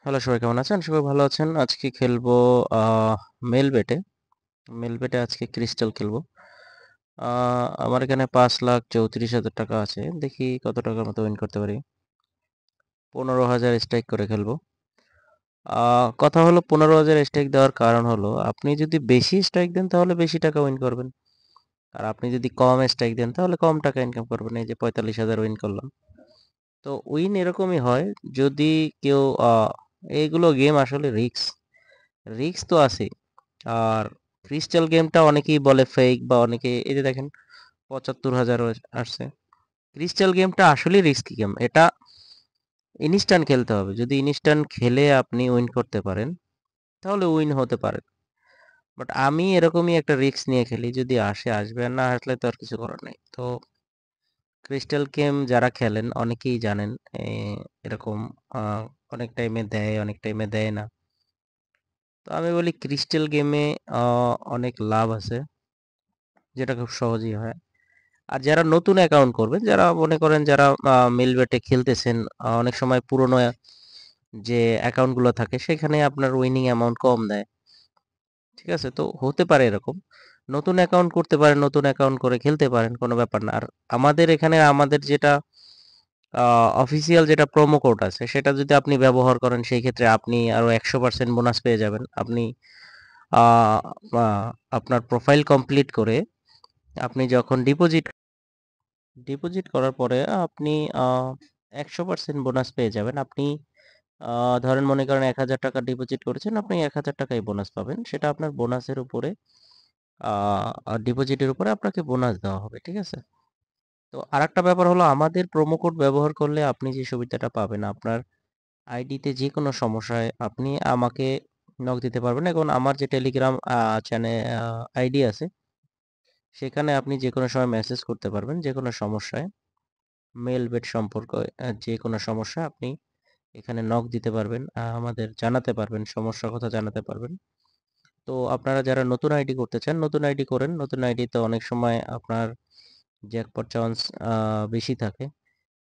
Hello, সবাই কেমন আছেন? সবাই ভালো আছেন। আজকে খেলবো মেল বেটে। মেল বেটে আজকে ক্রিস্টাল খেলবো। আমার এখানে 5,34,000 টাকা আছে। দেখি কত টাকার মতো উইন করতে পারি। 15,000 স্ট্রাইক করে খেলবো। কথা হলো 15,000 স্ট্রাইক দেওয়ার কারণ হলো আপনি যদি বেশি স্ট্রাইক দেন তাহলে বেশি টাকা উইন করবেন। আর আপনি যদি কম স্ট্রাইক দেন তাহলে কম টাকা ইনকাম করবেন। এই যে 45,000 উইন করলাম। তো উইন এরকমই হয় যদি কেউ এইগুলো গেম আসলে রিস্ক। রিস্ক তো আছে। আর ক্রিস্টাল গেমটা অনেকেই বলে ফেক বা অনেকে এই যে দেখেন 75,000 আসছে। ক্রিস্টাল গেমটা আসলে রিস্কি গেম। এটা ইনস্ট্যান্ট খেলতে হবে। যদি ইনস্ট্যান্ট খেলে আপনি উইন করতে পারেন তাহলে উইন হতে পারে। বাট আমি এরকমই একটা রিস্ক নিয়ে খেলি। যদি আসে আসবে, আর না আসলে তো আর কিছু করার নেই। তো ক্রিস্টাল গেম যারা খেলেন অনেকেই জানেন এরকম আহ, অনেক টাইমে দেয়, অনেক টাইমে দেয় না। তো আমি বলি ক্রিস্টাল গেমে অনেক লাভ আছে, যেটা খুব সহজেই হয়। আর যারা নতুন অ্যাকাউন্ট করবেন, যারা মনে করেন যারা মিলবেটে খেলতেছেন, অনেক সময় পুরনো যে অ্যাকাউন্টগুলো থাকে সেখানে আপনার উইনিং অ্যামাউন্ট কম দেয়। ঠিক আছে, তো হতে পারে এরকম। নতুন অ্যাকাউন্ট করতে পারেন, নতুন অ্যাকাউন্ট করে খেলতে পারেন, কোনো ব্যাপার না। আর আমাদের এখানে আমাদের যেটা অফিসিয়াল যেটা প্রোমো কোড আছে সেটা যদি আপনি ব্যবহার করেন সেই ক্ষেত্রে আপনি আরো 100% বোনাস পেয়ে যাবেন। আপনি আহ, আহ, আপনার প্রোফাইল কমপ্লিট করে আপনি যখন ডিপোজিট ডিপোজিট করার পরে আপনি 100% বোনাস পেয়ে যাবেন। আপনি ধরেন মনে করেন 1,000 টাকা ডিপোজিট করেছেন, আপনি 1,000 টাকাই বোনাস পাবেন। সেটা আপনার বোনাসের উপরে ডিপোজিটের উপরে আপনাকে বোনাস দেওয়া হবে। ঠিক আছে, তো আরেকটা ব্যাপার হলো আমাদের প্রোমো কোড ব্যবহার করলে আপনি যে সুবিধাটা পাবেন, আপনার আইডিতে যে কোনো সমস্যায় আপনি আমাকে নক দিতে পারবেন। এখন আমার যে টেলিগ্রাম চ্যানেল আইডি আছে সেখানে আপনি যে কোনো সময় মেসেজ করতে পারবেন যে কোনো সমস্যায়। মেল বেড সম্পর্কে যে কোনো সমস্যা আপনি এখানে নক দিতে পারবেন, আমাদের জানাতে পারবেন, সমস্যার কথা জানাতে পারবেন। তো আপনারা যারা নতুন আইডি করতে চান নতুন আইডি করেন। নতুন আইডিতে অনেক সময় আপনার জ্যাকপট চান্স বেশি থাকে,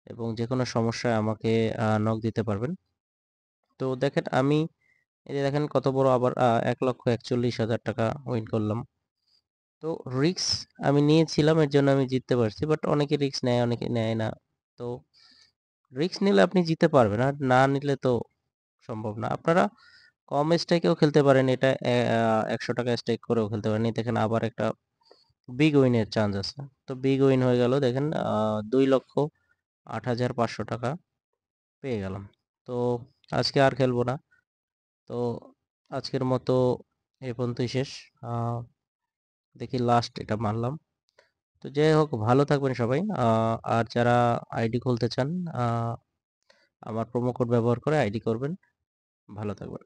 এবং যে কোনো সমস্যায় আমাকে নক দিতে পারবেন। তো দেখেন আমি এই যে দেখেন কত বড় আবার 1,41,000 টাকা উইন করলাম। তো রিস্ক আমি নিয়েছিলাম, এর জন্য আমি জিততে পারছি। বাট অনেকে রিস্ক নেয়, অনেকে নেয় না। তো রিস্ক নিলে আপনি জিততে পারবেন, আর না নিলে তো সম্ভব না। আপনারা কম স্টেকেও খেলতে পারেন, এটা 100 টাকা স্টেক করেও খেলতে পারেন। এই দেখেন আবার একটা বিগ উইনের চান্স আছে। তো বিগ উইন হয়ে গেল, দেখেন 2,08,500 টাকা পেয়ে গেলাম। তো আজকে আর খেলবো না। তো আজকের মতো এ পর্যন্তই শেষ। আহ, দেখি লাস্ট এটা মারলাম। তো যাই হোক, ভালো থাকবেন সবাই। আর যারা আইডি খুলতে চান, আহ, আমার প্রোমো কোড ব্যবহার করে আইডি করবেন। ভালো থাকবেন।